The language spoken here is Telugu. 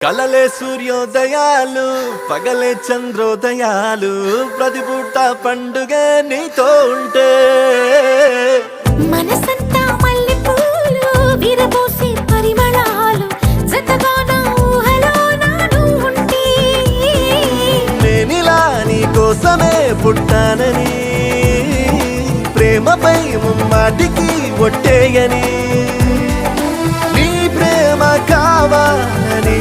కలలే సూర్యోదయాలు పగలే చంద్రోదయాలు ప్రతిపూట పండుగ నీతో ఉంటే మనసంతా మల్లెపూలు విరబోసే పరిమళాలు జతగా నా ఊహలో నాను ఉంటే నేనిలా నీ కోసమే పుట్టానని ప్రేమపై ముమ్మాటికి ఒట్టేయని నీ ప్రేమ కావాలని